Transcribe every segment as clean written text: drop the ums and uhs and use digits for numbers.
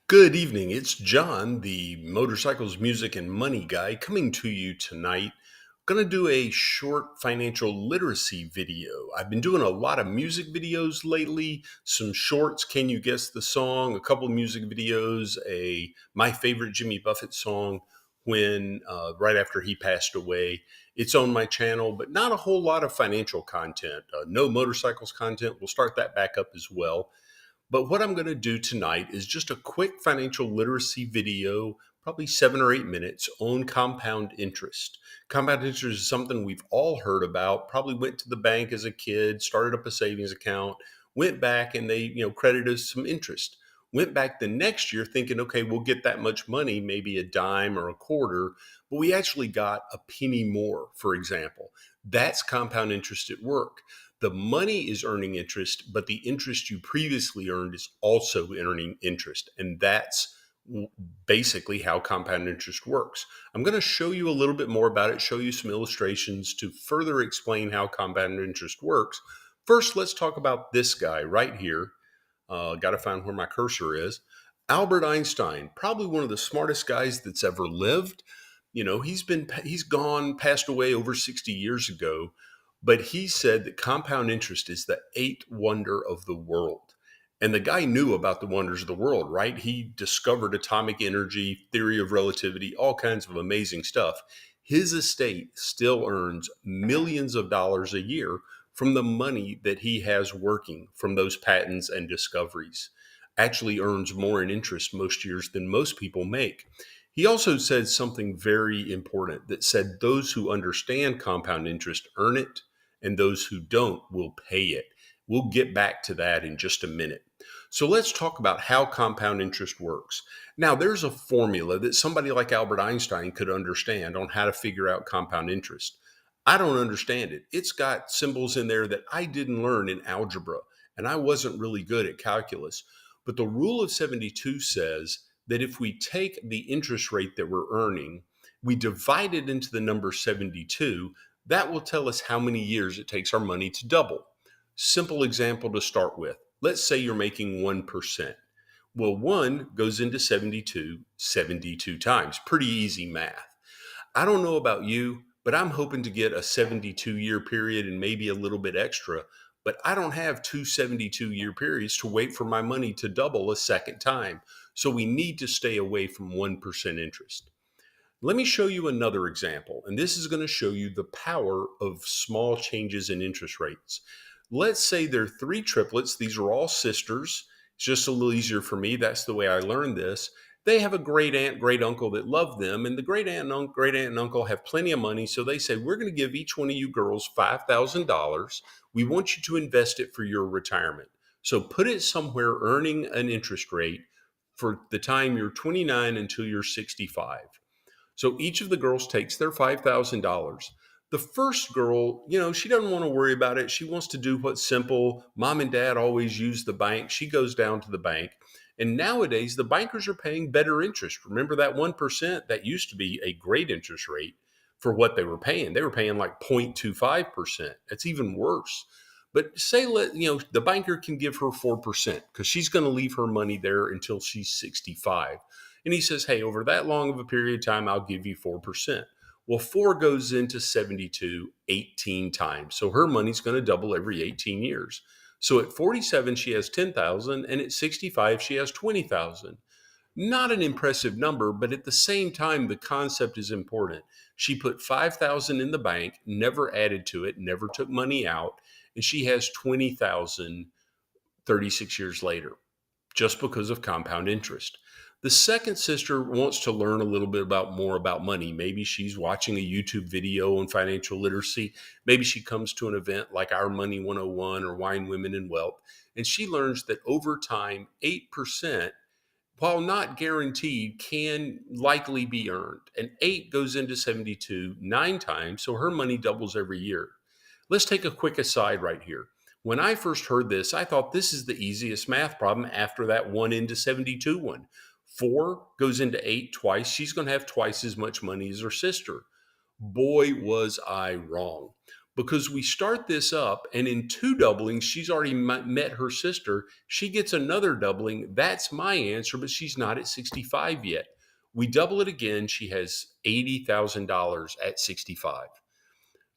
Good evening. It's John, the motorcycles, music, and money guy, coming to you tonight. Going to do a short financial literacy video. I've been doing a lot of music videos lately, some shorts, Can You Guess the Song, a couple of music videos, a my favorite Jimmy Buffett song when right after he passed away. It's on my channel, but not a whole lot of financial content. No motorcycles content. We'll start that back up as well. But what I'm going to do tonight is just a quick financial literacy video, probably 7 or 8 minutes on compound interest. Compound interest is something we've all heard about, probably went to the bank as a kid, started up a savings account, went back and they credited us some interest. Went back the next year thinking, okay, we'll get that much money, maybe a dime or a quarter, but we actually got a penny more, for example. That's compound interest at work. The money is earning interest, but the interest you previously earned is also earning interest. And that's basically how compound interest works. I'm going to show you a little bit more about it, show you some illustrations to further explain how compound interest works. First, let's talk about this guy right here. Got to find where my cursor is. Albert Einstein, probably one of the smartest guys that's ever lived. He's gone, passed away over 60 years ago, but he said that compound interest is the eighth wonder of the world. And the guy knew about the wonders of the world, right? He discovered atomic energy, theory of relativity, all kinds of amazing stuff. His estate still earns millions of dollars a year from the money that he has working from those patents and discoveries. Actually earns more in interest most years than most people make. He also said something very important that said those who understand compound interest earn it, and those who don't will pay it. We'll get back to that in just a minute. So let's talk about how compound interest works. Now, there's a formula that somebody like Albert Einstein could understand on how to figure out compound interest. I don't understand it. It's got symbols in there that I didn't learn in algebra, and I wasn't really good at calculus. But the rule of 72 says that if we take the interest rate that we're earning, we divide it into the number 72, that will tell us how many years it takes our money to double. Simple example to start with. Let's say you're making 1%. Well, 1 goes into 72 times. Pretty easy math. I don't know about you, but I'm hoping to get a 72-year period and maybe a little bit extra. But I don't have two 72-year periods to wait for my money to double a second time. So we need to stay away from 1% interest. Let me show you another example, and this is going to show you the power of small changes in interest rates. Let's say there are three triplets. These are all sisters. It's just a little easier for me. That's the way I learned this. They have a great aunt, great uncle that love them, and the great aunt and uncle have plenty of money. So they say, we're going to give each one of you girls $5,000. We want you to invest it for your retirement. So put it somewhere earning an interest rate for the time you're 29 until you're 65. So each of the girls takes their $5,000. The first girl, she doesn't want to worry about it. She wants to do what's simple. Mom and dad always use the bank. She goes down to the bank. And nowadays, the bankers are paying better interest. Remember that 1%? That used to be a great interest rate for what they were paying. They were paying like 0.25%. That's even worse. But say, the banker can give her 4% because she's going to leave her money there until she's 65. And he says, hey, over that long of a period of time, I'll give you 4%. Well, 4 goes into 72 18 times. So her money's going to double every 18 years. So at 47, she has 10,000, and at 65, she has 20,000. Not an impressive number, but at the same time, the concept is important. She put 5,000 in the bank, never added to it, never took money out, and she has 20,000 36 years later, just because of compound interest. The second sister wants to learn a little bit more about money. Maybe she's watching a YouTube video on financial literacy. Maybe she comes to an event like Our Money 101 or Wine, Women, and Wealth, and she learns that over time, 8%, while not guaranteed, can likely be earned. And 8 goes into 72 9 times, so her money doubles every year. Let's take a quick aside right here. When I first heard this, I thought this is the easiest math problem after that 1 into 72 one. 4 goes into 8 twice. She's going to have twice as much money as her sister. Boy, was I wrong. because we start this up, and in two doublings, she's already met her sister. She gets another doubling. That's my answer, but she's not at 65 yet. We double it again. She has $80,000 at 65.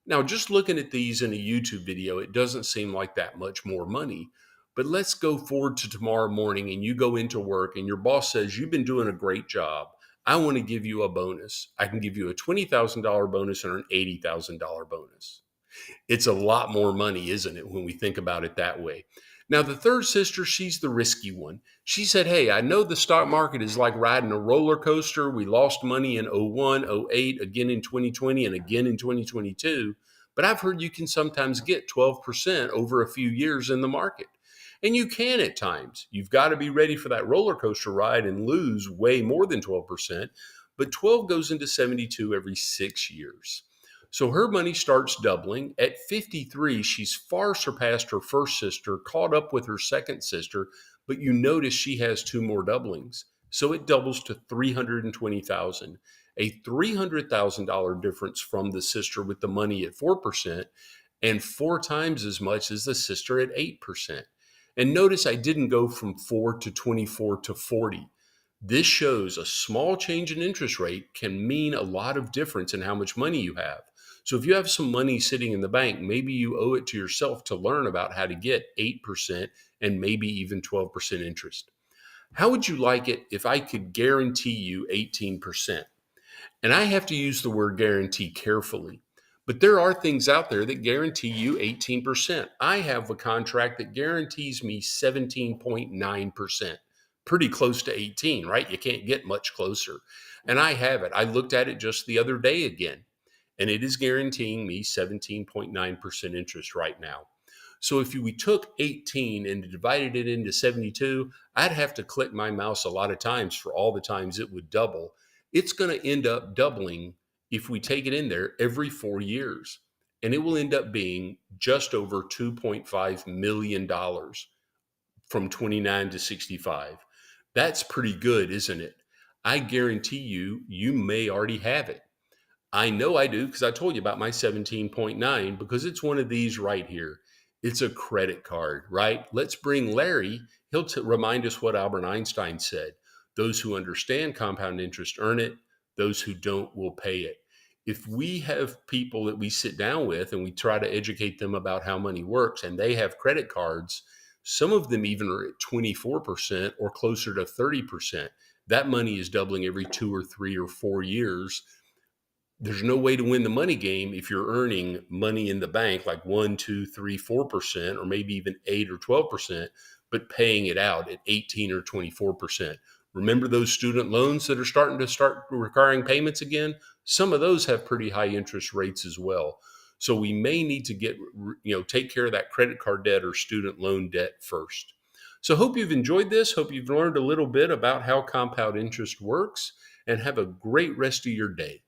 Now, just looking at these in a YouTube video, it doesn't seem like that much more money. But let's go forward to tomorrow morning and you go into work and your boss says, "You've been doing a great job. I want to give you a bonus. I can give you a $20,000 bonus or an $80,000 bonus." It's a lot more money, isn't it, when we think about it that way? Now, the third sister, she's the risky one. She said, "Hey, I know the stock market is like riding a roller coaster. We lost money in '01, '08, again in 2020, and again in 2022. But I've heard you can sometimes get 12% over a few years in the market." And you can at times. You've got to be ready for that roller coaster ride and lose way more than 12%. But 12 goes into 72 every 6 years. So her money starts doubling. At 53, she's far surpassed her first sister, caught up with her second sister, but you notice she has two more doublings. So it doubles to 320,000, a $300,000 difference from the sister with the money at 4% and four times as much as the sister at 8%. And notice I didn't go from 4 to 24 to 40. This shows a small change in interest rate can mean a lot of difference in how much money you have. So if you have some money sitting in the bank, maybe you owe it to yourself to learn about how to get 8% and maybe even 12% interest. How would you like it if I could guarantee you 18%? And I have to use the word guarantee carefully. But there are things out there that guarantee you 18%. I have a contract that guarantees me 17.9%. Pretty close to 18, right? You can't get much closer. And I have it. I looked at it just the other day again, and it is guaranteeing me 17.9% interest right now. So if we took 18 and divided it into 72, I'd have to click my mouse a lot of times for all the times it would double. It's going to end up doubling if we take it in there every 4 years. And it will end up being just over $2.5 million from 29 to 65. That's pretty good, isn't it? I guarantee you, you may already have it. I know I do because I told you about my 17.9 because it's one of these right here. It's a credit card, right? Let's bring Larry. He'll remind us what Albert Einstein said. Those who understand compound interest earn it. Those who don't will pay it. If we have people that we sit down with and we try to educate them about how money works and they have credit cards, some of them even are at 24% or closer to 30%. That money is doubling every 2 or 3 or 4 years. There's no way to win the money game if you're earning money in the bank like 1, 2, 3, 4%, or maybe even 8 or 12%, but paying it out at 18 or 24%. Remember those student loans that are starting to start requiring payments again? Some of those have pretty high interest rates as well. So we may need to take care of that credit card debt or student loan debt first. So hope you've enjoyed this. Hope you've learned a little bit about how compound interest works, and have a great rest of your day.